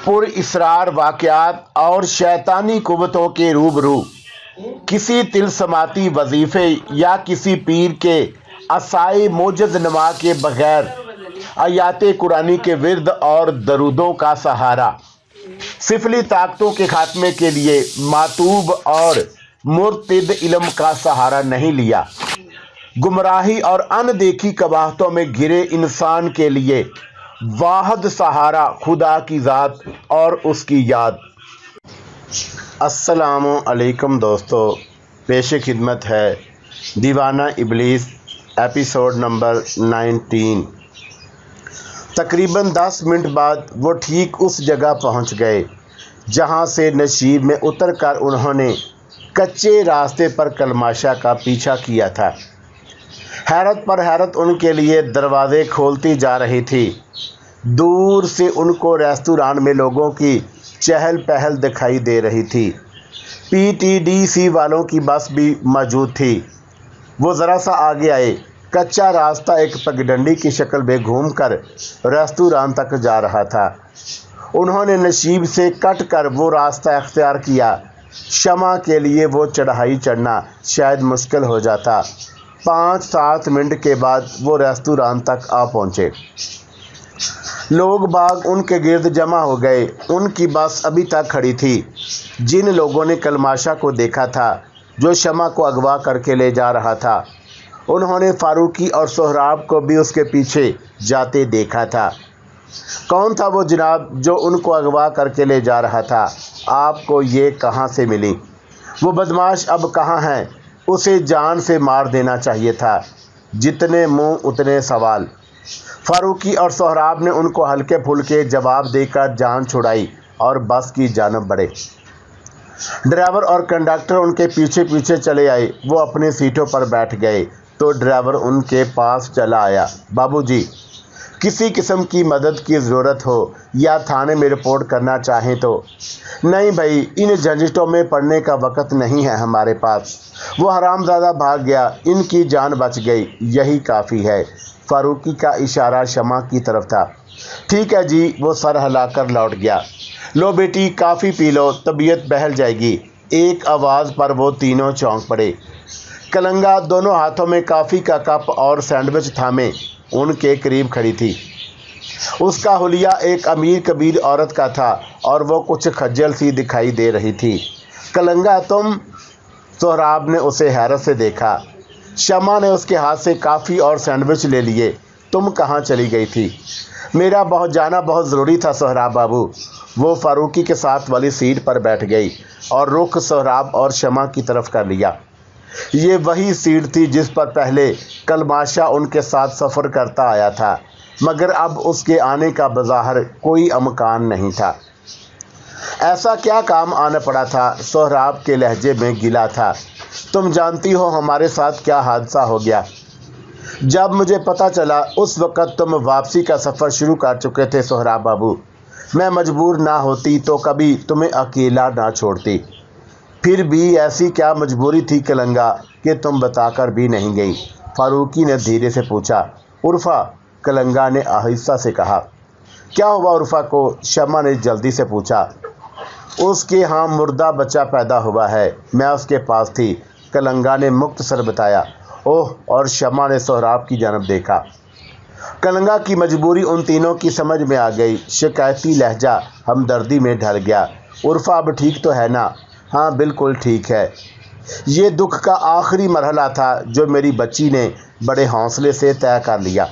پر اسرار واقعات اور شیطانی قوتوں کے روبرو کسی طلسماتی وظیفے یا کسی پیر کے عصائے موجز نما کے بغیر آیات قرآنی کے ورد اور درودوں کا سہارا سفلی طاقتوں کے خاتمے کے لیے ماتوب اور مرتد علم کا سہارا نہیں لیا۔ گمراہی اور اندیکھی قباحتوں میں گرے انسان کے لیے واحد سہارا خدا کی ذات اور اس کی یاد۔ السلام علیکم دوستو، پیش خدمت ہے دیوانہ ابلیس ایپیسوڈ نمبر 19۔ تقریباً 10 منٹ بعد وہ ٹھیک اس جگہ پہنچ گئے جہاں سے نشیب میں اتر کر انہوں نے کچے راستے پر کلماشا کا پیچھا کیا تھا۔ حیرت پر حیرت ان کے لیے دروازے کھولتی جا رہی تھی۔ دور سے ان کو ریستوران میں لوگوں کی چہل پہل دکھائی دے رہی تھی۔ پی ٹی ڈی سی والوں کی بس بھی موجود تھی۔ وہ ذرا سا آگے آئے۔ کچا راستہ ایک پگڈنڈی کی شکل میں گھوم کر ریستوران تک جا رہا تھا۔ انہوں نے نشیب سے کٹ کر وہ راستہ اختیار کیا۔ شمع کے لیے وہ چڑھائی چڑھنا شاید مشکل ہو جاتا۔ 5-7 منٹ کے بعد وہ ریستوران تک آ پہنچے۔ لوگ باغ ان کے گرد جمع ہو گئے۔ ان کی بس ابھی تک کھڑی تھی۔ جن لوگوں نے کلماشا کو دیکھا تھا جو شمع کو اغوا کر کے لے جا رہا تھا، انہوں نے فاروقی اور سہراب کو بھی اس کے پیچھے جاتے دیکھا تھا۔ کون تھا وہ جناب جو ان کو اغوا کر کے لے جا رہا تھا؟ آپ کو یہ کہاں سے ملی؟ وہ بدماش اب کہاں ہیں؟ اسے جان سے مار دینا چاہیے تھا۔ جتنے منہ اتنے سوال۔ فاروقی اور سہراب نے ان کو ہلکے پھلکے جواب دے کر جان چھڑائی اور بس کی جانب بڑھے۔ ڈرائیور اور کنڈکٹر ان کے پیچھے پیچھے چلے آئے۔ وہ اپنی سیٹوں پر بیٹھ گئے تو ڈرائیور ان کے پاس چلا آیا۔ بابو جی، کسی قسم کی مدد کی ضرورت ہو یا تھانے میں رپورٹ کرنا چاہیں تو؟ نہیں بھائی، ان جھنجھٹوں میں پڑنے کا وقت نہیں ہے ہمارے پاس۔ وہ حرامزادہ بھاگ گیا، ان کی جان بچ گئی، یہی کافی ہے۔ فاروقی کا اشارہ شمع کی طرف تھا۔ ٹھیک ہے جی، وہ سر ہلا کر لوٹ گیا۔ لو بیٹی، کافی پی لو، طبیعت بہل جائے گی۔ ایک آواز پر وہ تینوں چونک پڑے۔ کلنگا دونوں ہاتھوں میں کافی کا کپ اور سینڈوچ تھامے ان کے قریب کھڑی تھی۔ اس کا حلیہ ایک امیر کبیر عورت کا تھا اور وہ کچھ خجل سی دکھائی دے رہی تھی۔ کلنگا تم؟ سہراب نے اسے حیرت سے دیکھا۔ شمع نے اس کے ہاتھ سے کافی اور سینڈوچ لے لیے۔ تم کہاں چلی گئی تھی؟ میرا جانا بہت ضروری تھا سہراب بابو۔ وہ فاروقی کے ساتھ والی سیٹ پر بیٹھ گئی اور رخ سہراب اور شمع کی طرف کر لیا۔ یہ وہی سیٹ تھی جس پر پہلے کلماشا ان کے ساتھ سفر کرتا آیا تھا، مگر اب اس کے آنے کا بظاہر کوئی امکان نہیں تھا۔ ایسا کیا کام آنا پڑا تھا؟ سہراب کے لہجے میں گلا تھا۔ تم جانتی ہو ہمارے ساتھ کیا حادثہ ہو گیا؟ جب مجھے پتہ چلا اس وقت تم واپسی کا سفر شروع کر چکے تھے سہراب بابو۔ میں مجبور نہ ہوتی تو کبھی تمہیں اکیلا نہ چھوڑتی۔ پھر بھی ایسی کیا مجبوری تھی کلنگا کہ تم بتا کر بھی نہیں گئی؟ فاروقی نے دھیرے سے پوچھا۔ عرفہ، کلنگا نے آہستہ سے کہا۔ کیا ہوا عرفہ کو؟ شمع نے جلدی سے پوچھا۔ اس کے ہاں مردہ بچہ پیدا ہوا ہے، میں اس کے پاس تھی، کلنگا نے مختصر بتایا۔ اوہ! اور شمع نے سہراب کی جانب دیکھا۔ کلنگا کی مجبوری ان تینوں کی سمجھ میں آ گئی۔ شکایتی لہجہ ہمدردی میں ڈھل گیا۔ عرفہ اب ٹھیک تو ہے نا؟ ہاں بالکل ٹھیک ہے۔ یہ دکھ کا آخری مرحلہ تھا جو میری بچی نے بڑے حوصلے سے طے کر لیا۔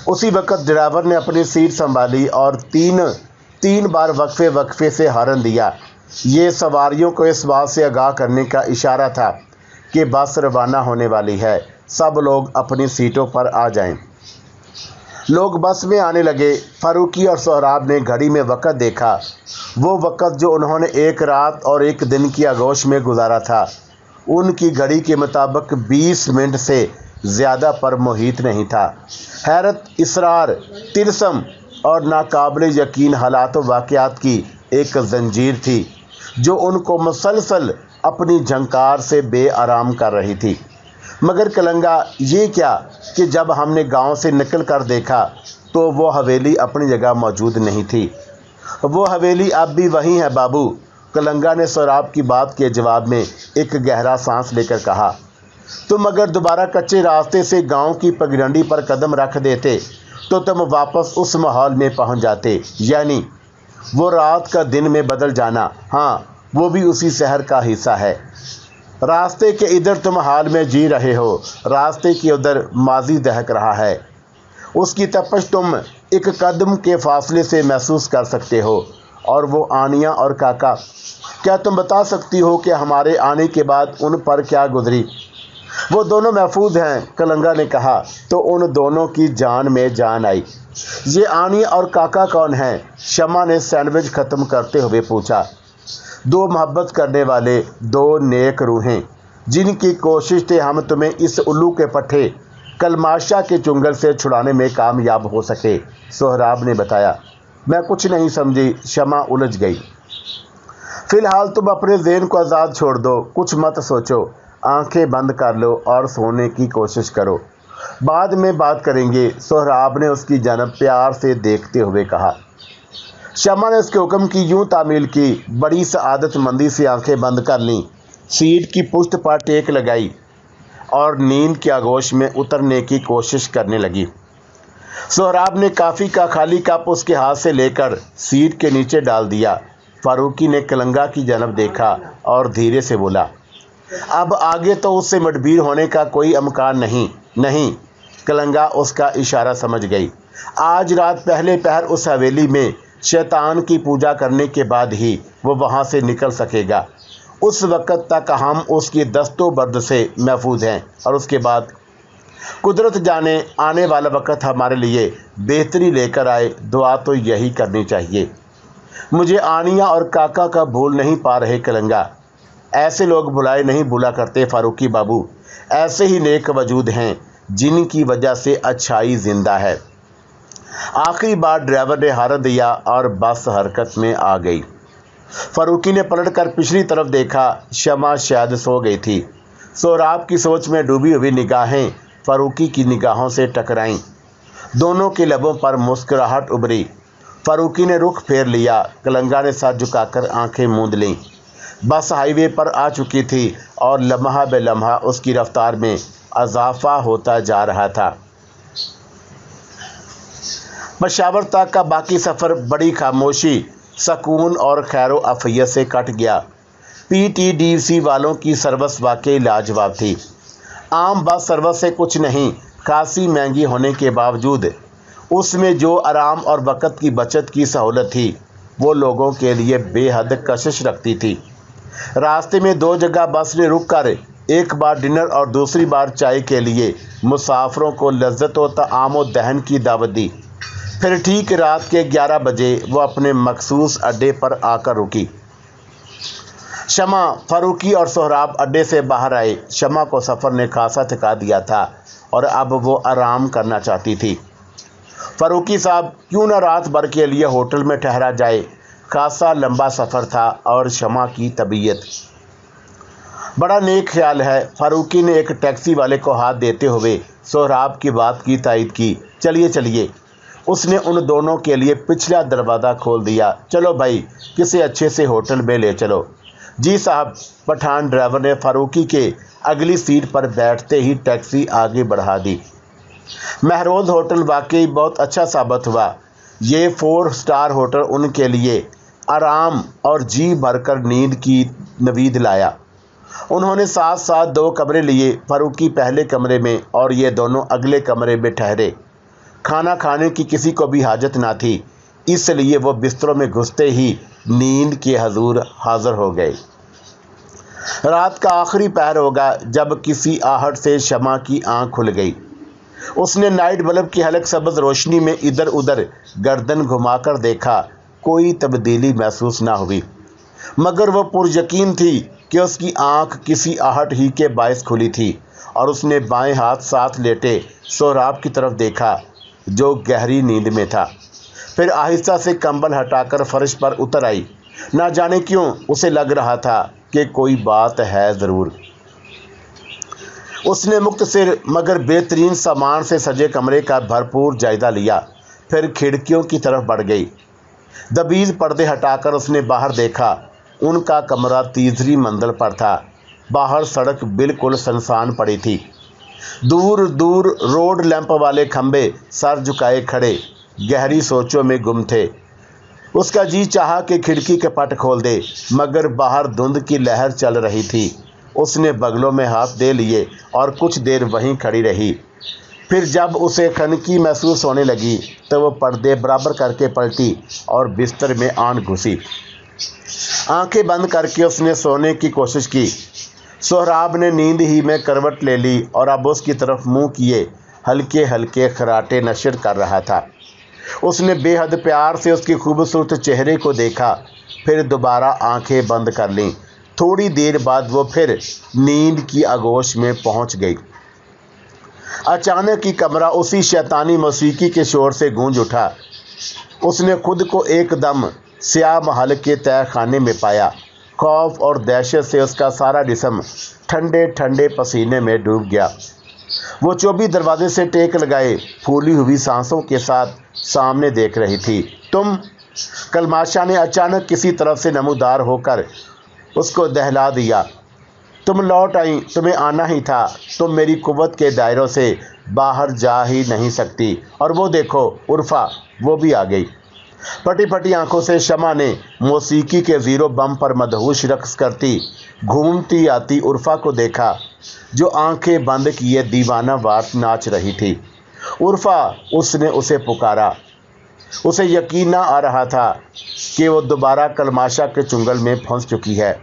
اسی وقت ڈرائیور نے اپنی سیٹ سنبھالی اور تین بار وقفے سے ہارن دیا۔ یہ سواریوں کو اس بات سے آگاہ کرنے کا اشارہ تھا کہ بس روانہ ہونے والی ہے، سب لوگ اپنی سیٹوں پر آ جائیں۔ لوگ بس میں آنے لگے۔ فاروقی اور سہراب نے گھڑی میں وقت دیکھا، وہ وقت جو انہوں نے ایک رات اور ایک دن کی آغوش میں گزارا تھا۔ ان کی گھڑی کے مطابق 20 منٹ سے زیادہ پر محیط نہیں تھا۔ حیرت، اصرار، طلسم اور ناقابل یقین حالات و واقعات کی ایک زنجیر تھی جو ان کو مسلسل اپنی جھنکار سے بے آرام کر رہی تھی۔ مگر کلنگا، یہ کیا کہ جب ہم نے گاؤں سے نکل کر دیکھا تو وہ حویلی اپنی جگہ موجود نہیں تھی۔ وہ حویلی اب بھی وہیں ہے بابو، کلنگا نے سہراب کی بات کے جواب میں ایک گہرا سانس لے کر کہا۔ تم اگر دوبارہ کچے راستے سے گاؤں کی پگڈنڈی پر قدم رکھ دیتے تو تم واپس اس ماحول میں پہنچ جاتے، یعنی وہ رات کا دن میں بدل جانا، ہاں وہ بھی اسی شہر کا حصہ ہے۔ راستے کے ادھر تم حال میں جی رہے ہو، راستے کے ادھر ماضی دہک رہا ہے، اس کی تپش تم ایک قدم کے فاصلے سے محسوس کر سکتے ہو۔ اور وہ آنیا اور کاکا، کیا تم بتا سکتی ہو کہ ہمارے آنے کے بعد ان پر کیا گزری؟ وہ دونوں محفوظ ہیں، کلنگا نے کہا تو ان دونوں کی جان میں جان آئی۔ یہ آنیا اور کاکا کون ہیں؟ شمع نے سینڈوچ ختم کرتے ہوئے پوچھا۔ دو محبت کرنے والے، دو نیک روحیں، جن کی کوشش سے ہم تمہیں اس الو کے پٹھے کلماشا کے چنگل سے چھڑانے میں کامیاب ہو سکے، سہراب نے بتایا۔ میں کچھ نہیں سمجھی، شمع الجھ گئی۔ فی الحال تم اپنے ذہن کو آزاد چھوڑ دو، کچھ مت سوچو، آنکھیں بند کر لو اور سونے کی کوشش کرو، بعد میں بات کریں گے، سہراب نے اس کی جانب پیار سے دیکھتے ہوئے کہا۔ شمع نے اس کے حکم کی یوں تعمیل کی، بڑی سعادت مندی سے آنکھیں بند کر لیں، سیٹ کی پشت پر ٹیک لگائی اور نیند کے آغوش میں اترنے کی کوشش کرنے لگی۔ سہراب نے کافی کا خالی کپ اس کے ہاتھ سے لے کر سیٹ کے نیچے ڈال دیا۔ فاروقی نے کلنگا کی جانب دیکھا اور دھیرے سے بولا، اب آگے تو اس سے مدبیر ہونے کا کوئی امکان نہیں۔ کلنگا اس کا اشارہ سمجھ گئی۔ آج رات پہلے پہر اس حویلی میں شیطان کی پوجا کرنے کے بعد ہی وہ وہاں سے نکل سکے گا۔ اس وقت تک ہم اس کی دست و برد سے محفوظ ہیں، اور اس کے بعد قدرت جانے آنے والا وقت ہمارے لیے بہتری لے کر آئے، دعا تو یہی کرنی چاہیے۔ مجھے آنیا اور کاکا کا بھول نہیں پا رہے کلنگا، ایسے لوگ بھلائے نہیں بھولا کرتے فاروقی بابو، ایسے ہی نیک وجود ہیں جن کی وجہ سے اچھائی زندہ ہے۔ آخری بار ڈرائیور نے ہارن دیا اور بس حرکت میں آ گئی۔ فاروقی نے پلٹ کر پچھلی طرف دیکھا، شمع شاید سو گئی تھی۔ سہراب کی سوچ میں ڈوبی ہوئی نگاہیں فاروقی کی نگاہوں سے ٹکرائیں، دونوں کے لبوں پر مسکراہٹ ابھری۔ فاروقی نے رخ پھیر لیا، کلنگا نے سر جھکا کر آنکھیں موند لیں۔ بس ہائی وے پر آ چکی تھی اور لمحہ بے لمحہ اس کی رفتار میں اضافہ ہوتا جا رہا تھا۔ پشاور تک کا باقی سفر بڑی خاموشی، سکون اور خیر و عافیت سے کٹ گیا۔ پی ٹی ڈی سی والوں کی سروس واقعی لاجواب تھی۔ عام بس سروس سے کچھ نہیں، خاصی مہنگی ہونے کے باوجود اس میں جو آرام اور وقت کی بچت کی سہولت تھی وہ لوگوں کے لیے بے حد کشش رکھتی تھی۔ راستے میں دو جگہ بس نے رک کر ایک بار ڈنر اور دوسری بار چائے کے لیے مسافروں کو لذت و طعام و دہن کی دعوت دی۔ پھر ٹھیک رات کے 11 بجے وہ اپنے مخصوص اڈے پر آ کر رکی۔ شمع، فاروقی اور سہراب اڈے سے باہر آئے۔ شمع کو سفر نے خاصا تھکا دیا تھا اور اب وہ آرام کرنا چاہتی تھی۔ فاروقی صاحب، کیوں نہ رات بھر کے لیے ہوٹل میں ٹھہرا جائے؟ خاصا لمبا سفر تھا اور شمع کی طبیعت بڑا نیک خیال ہے۔ فاروقی نے ایک ٹیکسی والے کو ہاتھ دیتے ہوئے سہراب کی بات کی تائید کی۔ چلیے، اس نے ان دونوں کے لیے پچھلا دروازہ کھول دیا۔ چلو بھائی، کسی اچھے سے ہوٹل میں لے چلو۔ جی صاحب، پٹھان ڈرائیور نے فاروقی کے اگلی سیٹ پر بیٹھتے ہی ٹیکسی آگے بڑھا دی۔ مہروز ہوٹل واقعی بہت اچھا ثابت ہوا۔ یہ 4 سٹار ہوٹل ان کے لیے آرام اور جی بھر کر نیند کی نوید لایا۔ انہوں نے ساتھ 2 کمرے لیے، فاروقی پہلے کمرے میں اور یہ دونوں اگلے کمرے میں ٹھہرے۔ کھانا کھانے کی کسی کو بھی حاجت نہ تھی، اس لیے وہ بستروں میں گھستے ہی نیند کے حضور حاضر ہو گئے۔ رات کا آخری پہر ہوگا جب کسی آہٹ سے شمع کی آنکھ کھل گئی۔ اس نے نائٹ بلب کی حلق سبز روشنی میں ادھر ادھر گردن گھما کر دیکھا، کوئی تبدیلی محسوس نہ ہوئی، مگر وہ پر یقین تھی کہ اس کی آنکھ کسی آہٹ ہی کے باعث کھلی تھی، اور اس نے بائیں ہاتھ ساتھ لیٹے سہراب کی طرف دیکھا جو گہری نیند میں تھا۔ پھر آہستہ سے کمبل ہٹا کر فرش پر اتر آئی۔ نہ جانے کیوں اسے لگ رہا تھا کہ کوئی بات ہے ضرور۔ اس نے مختصر مگر بہترین سامان سے سجے کمرے کا بھرپور جائزہ لیا، پھر کھڑکیوں کی طرف بڑھ گئی۔ दबीज पर्दे हटाकर उसने बाहर देखा। उनका कमरा तीसरी मंजिल पर था। बाहर सड़क बिल्कुल सुनसान पड़ी थी। दूर दूर रोड लैंप वाले खंबे सर झुकाए खड़े गहरी सोचों में गुम थे। उसका जी चाहा कि खिड़की के पट खोल दे, मगर बाहर धुंध की लहर चल रही थी। उसने बगलों में हाथ दे लिए और कुछ देर वहीं खड़ी रही। फिर जब उसे खनकी महसूस होने लगी तो वो पर्दे बराबर करके पलटी और बिस्तर में आन घुसी। आंखें बंद करके उसने सोने की कोशिश की। सोहराब ने नींद ही में करवट ले ली और अब उसकी तरफ मुंह किए हल्के हल्के खराटे नशर कर रहा था। उसने बेहद प्यार से उसके खूबसूरत चेहरे को देखा, फिर दोबारा आंखें बंद कर लीं। थोड़ी देर बाद वो फिर नींद की आगोश में पहुंच गई। अचानक ही कमरा उसी शैतानी मौसीकी के शोर से गूंज उठा। उसने खुद को एकदम स्याह महल के तय खाने में पाया। खौफ और दहशत से उसका सारा जिस्म ठंडे ठंडे पसीने में डूब गया। वो चौबी दरवाजे से टेक लगाए फूली हुई सांसों के साथ सामने देख रही थी। तुम? कलमाशा ने अचानक किसी तरफ से नमूदार होकर उसको दहला दिया। तुम लौट आई, तुम्हें आना ही था। तुम मेरी कुव्वत के दायरों से बाहर जा ही नहीं सकती। और वो देखो उर्फा, वो भी आ गई। फटी फटी आंखों से शमा ने मौसीकी के ज़ीरो बम पर मदहोश रक्स करती घूमती आती उर्फा को देखा, जो आंखें बंद किए दीवाना वार नाच रही थी। उर्फा, उसने उसे पुकारा। उसे यकीन न आ रहा था कि वो दोबारा कलमाशा के चुंगल में फंस चुकी है।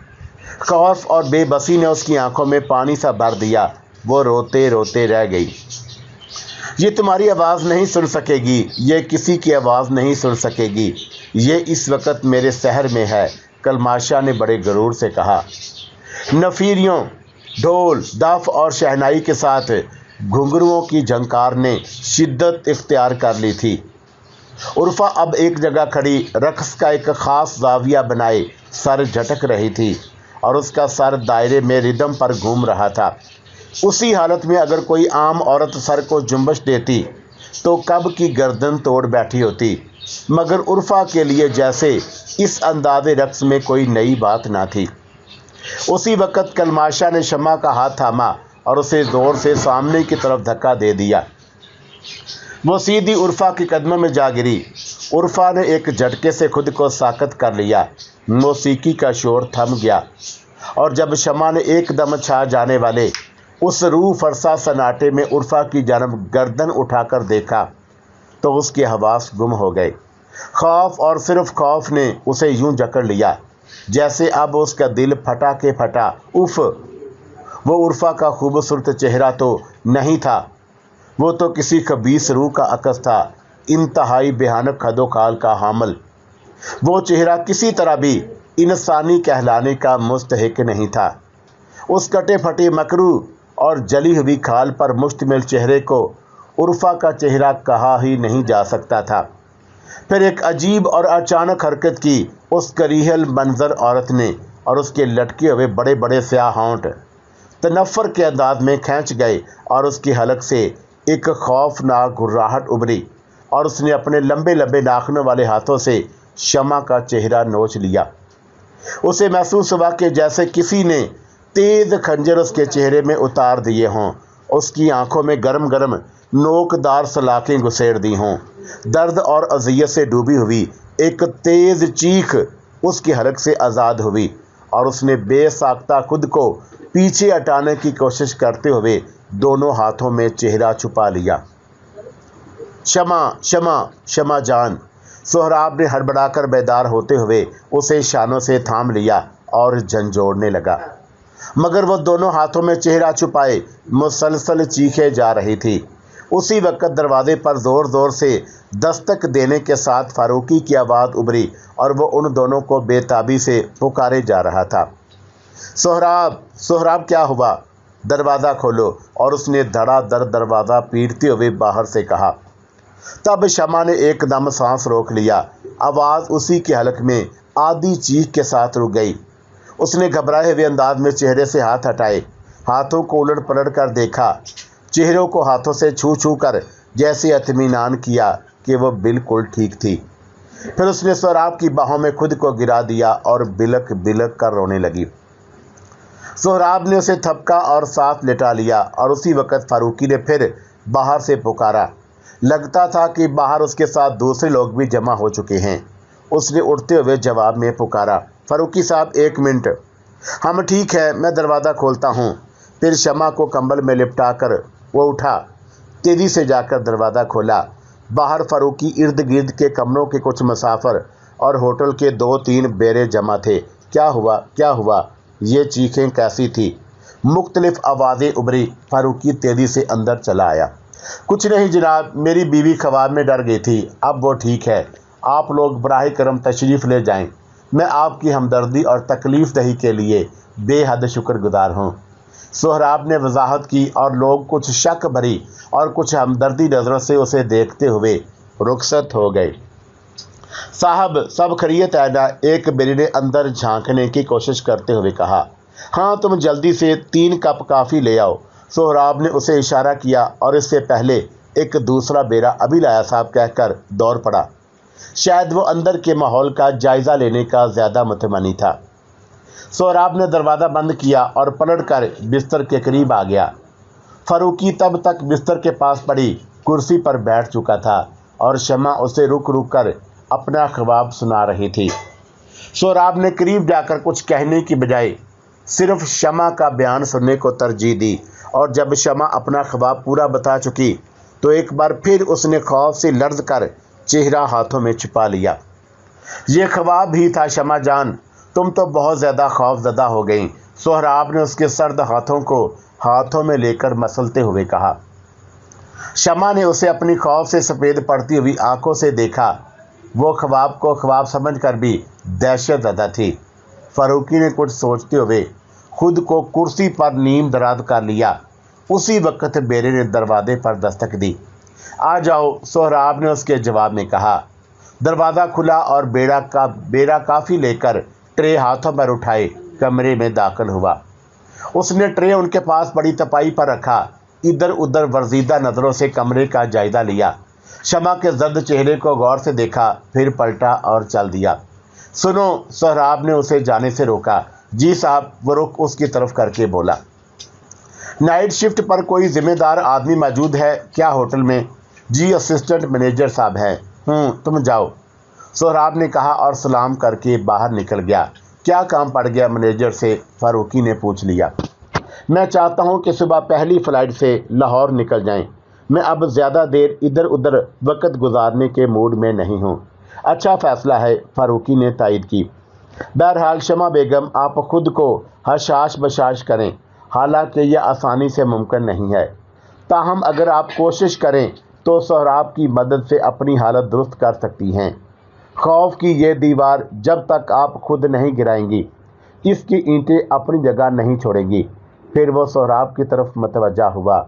खौफ और बेबसी ने उसकी आंखों में पानी सा भर दिया। वो रोते रोते रह गई। ये तुम्हारी आवाज़ नहीं सुन सकेगी, ये किसी की आवाज़ नहीं सुन सकेगी। ये इस वक्त मेरे शहर में है, कलमाशा ने बड़े गरूर से कहा। नफीरियों, ढोल, दफ और शहनाई के साथ घुंघरुओं की झंकार ने शिद्दत इख्तियार कर ली थी। उर्फा अब एक जगह खड़ी रक्स का एक ख़ास जाविया बनाए सर झटक रही थी और उसका सर दायरे में रिदम पर घूम रहा था। उसी हालत में अगर कोई आम औरत सर को जुम्बश देती तो कब की गर्दन तोड़ बैठी होती, मगर उर्फा के लिए जैसे इस अंदाज़े रक्स में कोई नई बात ना थी। उसी वक़्त कलमाशा ने शमा का हाथ थामा और उसे ज़ोर से सामने की तरफ धक्का दे दिया। वो सीधी उर्फा के कदमों में जा गिरी। उर्फा ने एक झटके से खुद को साकत कर लिया। मौसीकी का शोर थम गया और जब शमा ने एकदम छा जाने वाले उस रूह फरसा सन्नाटे में उर्फा की जानब गर्दन उठाकर देखा तो उसके हवास गुम हो गए। खौफ और सिर्फ खौफ ने उसे यूं जकड़ लिया जैसे अब उसका दिल फटा के फटा। उफ! वो उर्फा का खूबसूरत चेहरा तो नहीं था, वो तो किसी खबीस रूह का अक्स था, इंतहाई भयानक खदोखाल का हामल। वो चेहरा किसी तरह भी इंसानी कहलाने का मुस्तहिक नहीं था। उस कटे फटे मकरू और जली हुई खाल पर मुश्तमिल चेहरे को उर्फा का चेहरा कहा ही नहीं जा सकता था। फिर एक अजीब और अचानक हरकत की उस करीहल मंजर औरत ने और उसके लटके हुए बड़े बड़े स्याह होंठ तनफ्फर के अंदाज में खींच गए और उसकी हलक से एक खौफनाक गुर्राहट उभरी और उसने अपने लंबे लंबे नाखूनों वाले हाथों से शमा का चेहरा नोच लिया। उसे महसूस हुआ कि जैसे किसी ने तेज़ खंजर उसके चेहरे में उतार दिए हों, उसकी आंखों में गरम गरम नोकदार सलाखें घुसेड़ दी हों। दर्द और अजियत से डूबी हुई एक तेज़ चीख उसकी हलक से आज़ाद हुई और उसने बेसाख्ता खुद को पीछे हटाने की कोशिश करते हुए दोनों हाथों में चेहरा छुपा लिया। शमा, शमा, शमा जान! सोहराब ने हड़बड़ाकर बेदार होते हुए उसे शानों से थाम लिया और झंझोड़ने लगा, मगर वो दोनों हाथों में चेहरा छुपाए मुसलसल चीखे जा रही थी। उसी वक्त दरवाजे पर ज़ोर ज़ोर से दस्तक देने के साथ फारूकी की आवाज़ उभरी और वो उन दोनों को बेताबी से पुकारे जा रहा था। सोहराब, सोहराब, क्या हुआ? दरवाज़ा खोलो! और उसने धड़ाधड़ दरवाज़ा पीटते हुए बाहर से कहा। तब शमा ने एकदम सांस रोक लिया। आवाज़ उसी के हलक में आधी चीख के साथ रुक गई। उसने घबराए हुए अंदाज में चेहरे से हाथ हटाए, हाथों को उलट पलट कर देखा, चेहरों को हाथों से छू छू कर जैसे इत्मीनान किया कि वह बिल्कुल ठीक थी। फिर उसने सोहराब की बाहों में खुद को गिरा दिया और बिलक बिलक कर रोने लगी। सोहराब ने उसे थपका और साथ लेटा लिया और उसी वक्त फारूकी ने फिर बाहर से पुकारा। लगता था कि बाहर उसके साथ दूसरे लोग भी जमा हो चुके हैं। उसने उठते हुए जवाब में पुकारा, फारूकी साहब 1 मिनट। हम ठीक है, मैं दरवाज़ा खोलता हूँ। फिर शमा को कंबल में लिपटा कर वो उठा, तेज़ी से जाकर दरवाज़ा खोला। बाहर फारूकी इर्द गिर्द के कमरों के कुछ मुसाफिर और होटल के 2-3 बेरे जमा थे। क्या हुआ, क्या हुआ? ये चीखें कैसी थी? मुख्तलिफ आवाज़ें उभरी। फारूकी तेज़ी से अंदर चला आया। कुछ नहीं जनाब, मेरी बीवी ख्वाब में डर गई थी, अब वो ठीक है। आप लोग बराह करम तशरीफ़ ले जाएं। मैं आपकी हमदर्दी और तकलीफ़ दही के लिए बेहद शुक्रगुजार हूँ। सोहराब ने वजाहत की और लोग कुछ शक भरी और कुछ हमदर्दी नज़रों से उसे देखते हुए रुखसत हो गए। साहब सब खैरियत है ना? एक बेरी ने अंदर झांकने की कोशिश करते हुए कहा। हाँ, तुम जल्दी से 3 कप काफ़ी ले आओ। सोहराब ने उसे इशारा किया और इससे पहले एक दूसरा बेरा अभी लाया साहब कहकर दौड़ पड़ा। शायद वो अंदर के माहौल का जायज़ा लेने का ज़्यादा मुतमनी था। सोहराब ने दरवाज़ा बंद किया और पलट कर बिस्तर के करीब आ गया। फारूकी तब तक बिस्तर के पास पड़ी कुर्सी पर बैठ चुका था और शमा उसे रुक रुक कर अपना ख्वाब सुना रही थी। सोहराब ने करीब जाकर कुछ कहने की बजाय सिर्फ शमा का बयान सुनने को तरजीह दी और जब शमा अपना ख्वाब पूरा बता चुकी तो एक बार फिर उसने खौफ से लर्ज कर चेहरा हाथों में छिपा लिया। ये ख्वाब ही था शमा जान, तुम तो बहुत ज़्यादा खौफजदा हो गई। सोहराब ने उसके सर्द हाथों को हाथों में लेकर मसलते हुए कहा। शमा ने उसे अपनी खौफ से सफ़ेद पड़ती हुई आंखों से देखा। वो ख्वाब को ख्वाब समझकर भी दहशत ज़दा थी। फारूकी ने कुछ सोचते हुए खुद को कुर्सी पर नीम दराज कर लिया। उसी वक्त बेरे ने दरवाजे पर दस्तक दी। आ जाओ, सोहराब ने उसके जवाब में कहा। दरवाज़ा खुला और बेरा काफ़ी लेकर ट्रे हाथों पर उठाए कमरे में दाखिल हुआ। उसने ट्रे उनके पास बड़ी तपाई पर रखा। इधर उधर वर्जीदा नज़रों से कमरे का जायज़ा लिया। शमा के जर्द चेहरे को गौर से देखा, फिर पलटा और चल दिया। सुनो, सोहराब ने उसे जाने से रोका। जी साहब, वो रुख उसकी तरफ करके बोला। नाइट शिफ्ट पर कोई ज़िम्मेदार आदमी मौजूद है क्या होटल में? जी, असिस्टेंट मैनेजर साहब हैं। तुम जाओ, सोहराब ने कहा और सलाम करके बाहर निकल गया। क्या काम पड़ गया मैनेजर से? फारूकी ने पूछ लिया। मैं चाहता हूं कि सुबह पहली फ़्लाइट से लाहौर निकल जाएं। मैं अब ज़्यादा देर इधर उधर वक्त गुजारने के मूड में नहीं हूं। अच्छा फ़ैसला है, फारूकी ने तायद की। बहरहाल शमा बेगम, आप खुद को हशाश बशाश करें, हालांकि यह आसानी से मुमकिन नहीं है। ताहम अगर आप कोशिश करें तो सोहराब की मदद से अपनी हालत दुरुस्त कर सकती हैं। खौफ की ये दीवार जब तक आप खुद नहीं गिराएंगी, इसकी ईंटें अपनी जगह नहीं छोड़ेंगी। फिर वो सोहराब की तरफ मतवज्जा हुआ।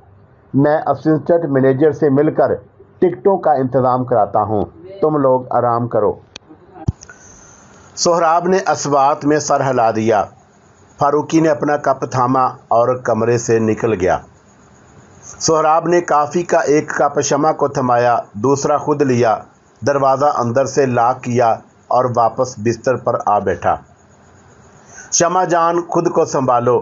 मैं असिस्टेंट मैनेजर से मिलकर टिकटों का इंतज़ाम कराता हूँ, तुम लोग आराम करो। सोहराब ने अस्वात में सर हिला दिया। फारूकी ने अपना कप थामा और कमरे से निकल गया। सोहराब ने काफ़ी का एक कप शमा को थमाया, दूसरा खुद लिया, दरवाज़ा अंदर से लॉक किया और वापस बिस्तर पर आ बैठा। शमा जान, खुद को संभालो।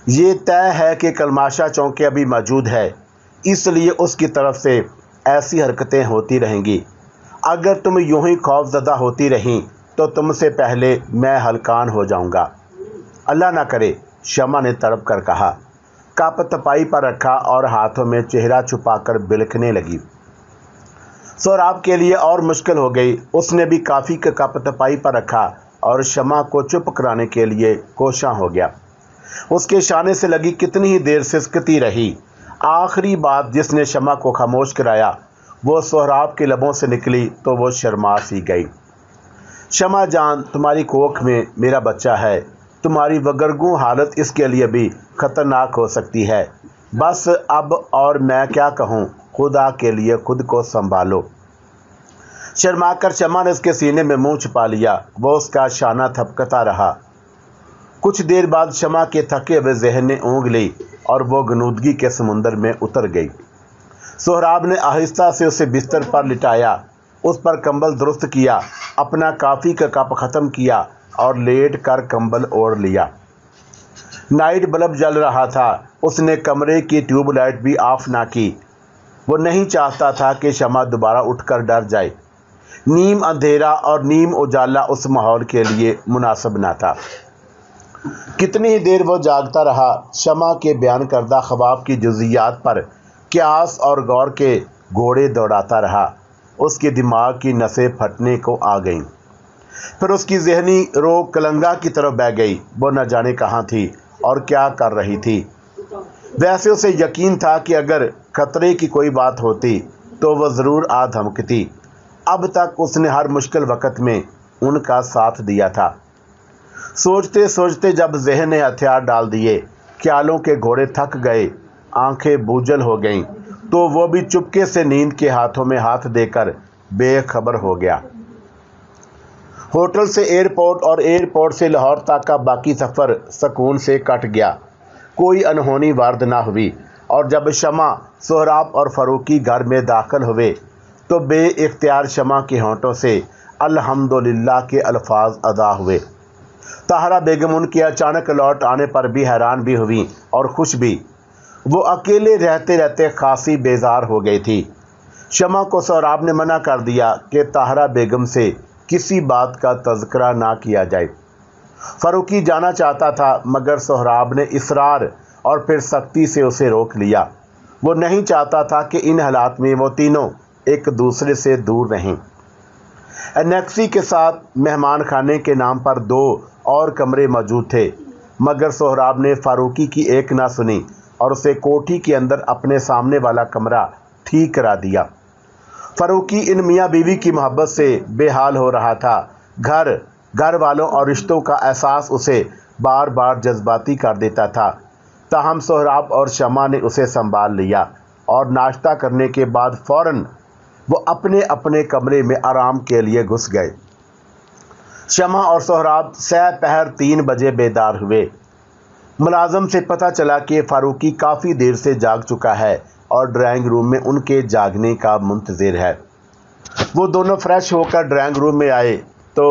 ये तय है कि कलमाशा चौंके अभी मौजूद है, इसलिए उसकी तरफ से ऐसी हरकतें होती रहेंगी। अगर तुम यूं ही खौफजदा होती रहीं तो तुमसे पहले मैं हलकान हो जाऊंगा। अल्लाह ना करे, शमा ने तड़प कर कहा। कप तपाई पर रखा और हाथों में चेहरा छुपाकर बिलखने लगी। सोहराब के लिए और मुश्किल हो गई। उसने भी काफ़ी का कप तपाई पर रखा और शमा को चुप कराने के लिए कोशां हो गया। उसके शाने से लगी कितनी ही देर सिसकती रही। आखिरी बात जिसने शमा को खामोश कराया वो सोहराब के लबों से निकली तो वो शर्मा सी गई। शमा जान, तुम्हारी कोख में मेरा बच्चा है। तुम्हारी वगरगू हालत इसके लिए भी ख़तरनाक हो सकती है। बस अब और मैं क्या कहूँ, खुदा के लिए खुद को संभालो। शर्माकर शमा ने उसके सीने में मुंह छुपा लिया। वो उसका शाना थपकता रहा। कुछ देर बाद शमा के थके हुए जहन ने ऊँग ली और वो गनूदगी के समुंदर में उतर गई। सोहराब ने आहिस्ता से उसे बिस्तर पर लिटाया। उस पर कंबल दुरुस्त किया, अपना कॉफ़ी का कप ख़त्म किया और लेट कर कंबल ओढ़ लिया। नाइट बल्ब जल रहा था। उसने कमरे की ट्यूबलाइट भी ऑफ ना की। वो नहीं चाहता था कि शमा दोबारा उठकर डर जाए। नीम अंधेरा और नीम उजाला उस माहौल के लिए मुनासिब ना था। कितनी ही देर वो जागता रहा, शमा के बयान करदा ख्वाब की जुज़ियात पर क्यास और गौर के घोड़े दौड़ाता रहा। उसके दिमाग की नसें फटने को आ गईं। फिर उसकी जहनी रो कलंगा की तरफ बह गई। वो न जाने कहाँ थी और क्या कर रही थी। वैसे उसे यकीन था कि अगर खतरे की कोई बात होती तो वह ज़रूर आ धमकती। अब तक उसने हर मुश्किल वक़्त में उनका साथ दिया था। सोचते सोचते जब जहन ने हथियार डाल दिए, ख्यालों के घोड़े थक गए, आंखें बोझल हो गईं, तो वो भी चुपके से नींद के हाथों में हाथ देकर बेखबर हो गया। होटल से एयरपोर्ट और एयरपोर्ट से लाहौर तक का बाकी सफ़र सुकून से कट गया। कोई अनहोनी वारद ना हुई और जब शमा, सोहराब और फ़ारूकी घर में दाखिल हुए तो बे-इख्तियार शमा के होंठों से अल्हम्दुलिल्लाह के अल्फाज अदा हुए। ताहरा बेगम उनके अचानक लौट आने पर भी हैरान भी हुई और खुश भी। वो अकेले रहते रहते खासी बेजार हो गई थी। शमा को सोहराब ने मना कर दिया कि ताहरा बेगम से किसी बात का तज़किरा ना किया जाए। फ़ारूकी जाना चाहता था मगर सोहराब ने इसरार और फिर सख्ती से उसे रोक लिया। वो नहीं चाहता था कि इन हालात में वो तीनों एक दूसरे से दूर रहें। एनेक्सी के साथ मेहमान खाने के नाम पर 2 और कमरे मौजूद थे, मगर सोहराब ने फ़ारूकी की एक ना सुनी और उसे कोठी के अंदर अपने सामने वाला कमरा ठीक करा दिया। फ़ारूकी इन मियाँ बीवी की मोहब्बत से बेहाल हो रहा था। घर वालों और रिश्तों का एहसास उसे बार बार जज्बाती कर देता था। ताहम सोहराब और शमा ने उसे संभाल लिया और नाश्ता करने के बाद फ़ौरन वो अपने अपने कमरे में आराम के लिए घुस गए। शमा और सोहराब सह-पहर 3 बजे बेदार हुए। मुलाजम से पता चला कि फ़ारूकी काफ़ी देर से जाग चुका है और ड्राइंग रूम में उनके जागने का मुंतज़िर है। वो दोनों फ्रेश होकर ड्राइंग रूम में आए तो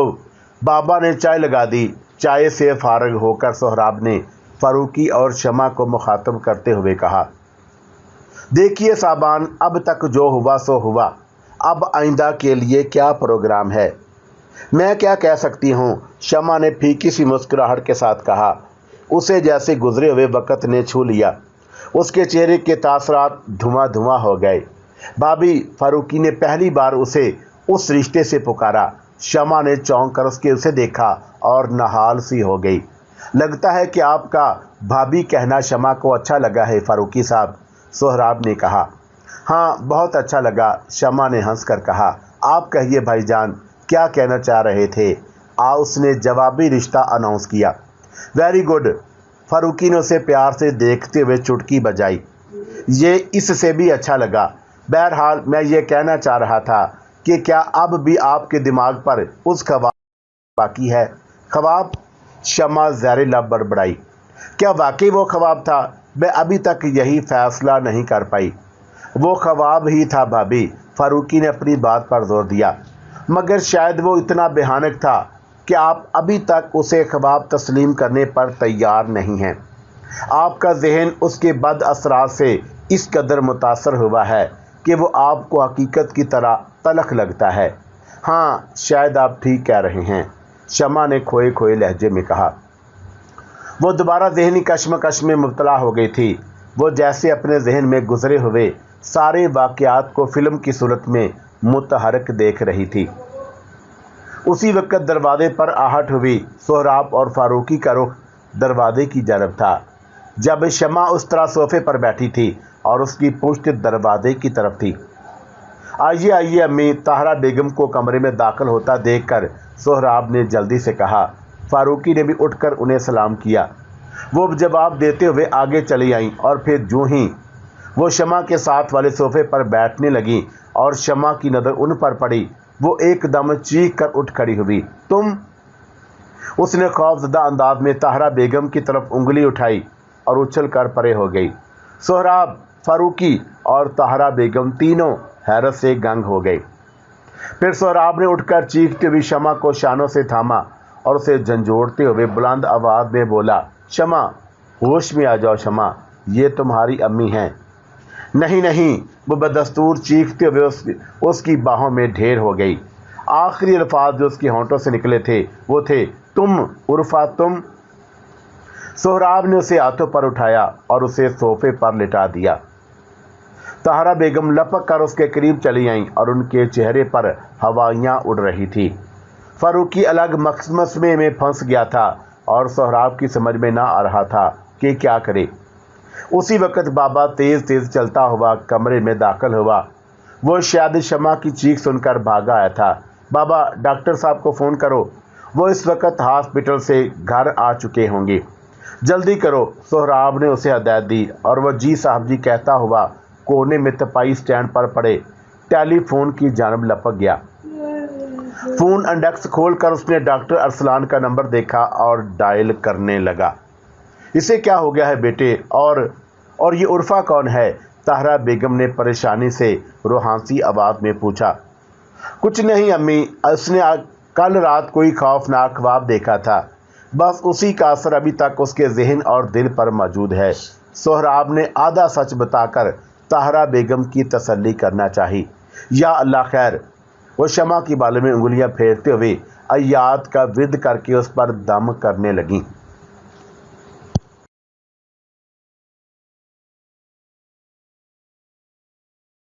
बाबा ने चाय लगा दी। चाय से फारग होकर सोहराब ने फ़ारूकी और शमा को मुखातब करते हुए कहा, देखिए साहबान, अब तक जो हुआ सो हुआ, अब आइंदा के लिए क्या प्रोग्राम है? मैं क्या कह सकती हूँ? शमा ने फीकी सी मुस्कुराहट के साथ कहा। उसे जैसे गुजरे हुए वक़्त ने छू लिया। उसके चेहरे के तासरात धुआं धुआं हो गए। भाभी, फ़ारूकी ने पहली बार उसे उस रिश्ते से पुकारा। शमा ने चौंक कर उसे देखा और नहाल सी हो गई। लगता है कि आपका भाभी कहना शमा को अच्छा लगा है फ़ारूकी साहब, सोहराब ने कहा। हाँ, बहुत अच्छा लगा, शमा ने हंसकर कहा। आप कहिए भाईजान, क्या कहना चाह रहे थे? उसने जवाबी रिश्ता अनाउंस किया। वेरी गुड, फ़ारूकी ने उसे प्यार से देखते हुए चुटकी बजाई। ये इससे भी अच्छा लगा। बहरहाल मैं ये कहना चाह रहा था कि क्या अब भी आपके दिमाग पर उस ख्वाब बाकी है? ख्वाब? शमा ज़हरे लब बड़बड़ाई। क्या वाकई वो ख्वाब था? मैं अभी तक यही फैसला नहीं कर पाई। वो ख्वाब ही था भाभी, फ़ारूकी ने अपनी बात पर जोर दिया, मगर शायद वो इतना भयानक था कि आप अभी तक उसे ख्वाब तस्लीम करने पर तैयार नहीं हैं। आपका जहन उसके बद असरात से इस कदर मुतासर हुआ है कि वो आपको हकीकत की तरह तलख लगता है। हाँ, शायद आप ठीक कह रहे हैं, शमा ने खोए खोए लहजे में कहा। वो दोबारा जहनी कश्मकश में मुब्तला हो गई थी। वो जैसे अपने जहन में गुजरे हुए सारे वाक़यात को फ़िल्म की सूरत में मुतहरक देख रही थी। उसी वक्त दरवाजे पर आहट हुई। सोहराब और फ़ारूकी का रुख दरवाजे की जानब था। जब शमा उस तरह सोफ़े पर बैठी थी और उसकी पुश्त दरवाजे की तरफ थी। आइए आइए अम्मी, ताहरा बेगम को कमरे में दाखिल होता देखकर सोहराब ने जल्दी से कहा। फ़ारूकी ने भी उठकर उन्हें सलाम किया। वो जवाब देते हुए आगे चली आईं और फिर जूँ ही वो शमा के साथ वाले सोफ़े पर बैठने लगी और शमा की नज़र उन पर पड़ी, वो एकदम चीख कर उठ खड़ी हुई। तुम? उसने खौफजदा अंदाज में ताहरा बेगम की तरफ उंगली उठाई और उछल कर परे हो गई। सोहराब, फ़ारूकी और ताहरा बेगम तीनों हैरत से गंग हो गए। फिर सोहराब ने उठकर चीखती हुई शमा को शानों से थामा और उसे झंझोड़ते हुए बुलंद आवाज में बोला, शमा, होश में आ जाओ शमा, ये तुम्हारी अम्मी हैं। नहीं नहीं, वो बदस्तूर चीखते हुए उसकी बाहों में ढेर हो गई। आखिरी अल्फाज जो उसके होंठों से निकले थे वो थे, तुम उर्फा तुम। सोहराब ने उसे हाथों पर उठाया और उसे सोफे पर लिटा दिया। ताहरा बेगम लपक कर उसके करीब चली आईं और उनके चेहरे पर हवाइयाँ उड़ रही थी। फारूकी अलग मसमे में फंस गया था और सोहराब की समझ में ना आ रहा था कि क्या करे। उसी वक्त बाबा तेज तेज चलता हुआ कमरे में दाखिल हुआ। वो शायद शमा की चीख सुनकर भागा आया था। बाबा, डॉक्टर साहब को फ़ोन करो, वो इस वक्त हॉस्पिटल से घर आ चुके होंगे, जल्दी करो। सोहराब ने उसे हदायत दी और वह जी साहब जी कहता हुआ कोने में तपाई स्टैंड पर पड़े टेलीफोन की जानब लपक गया। फ़ोन इंडेक्स खोलकर उसने डॉक्टर अरसलान का नंबर देखा और डायल करने लगा। इसे क्या हो गया है बेटे, और ये उर्फा कौन है? ताहरा बेगम ने परेशानी से रूहानी आवाज़ में पूछा। कुछ नहीं अम्मी, उसने कल रात कोई खौफनाक ख्वाब देखा था, बस उसी का असर अभी तक उसके जहन और दिल पर मौजूद है। सोहराब ने आधा सच बताकर ताहरा बेगम की तसल्ली करना चाही। या अल्लाह खैर। वो शमा की बालों में उंगलियां फेरते हुए आयात का विद करके उस पर दम करने लगी।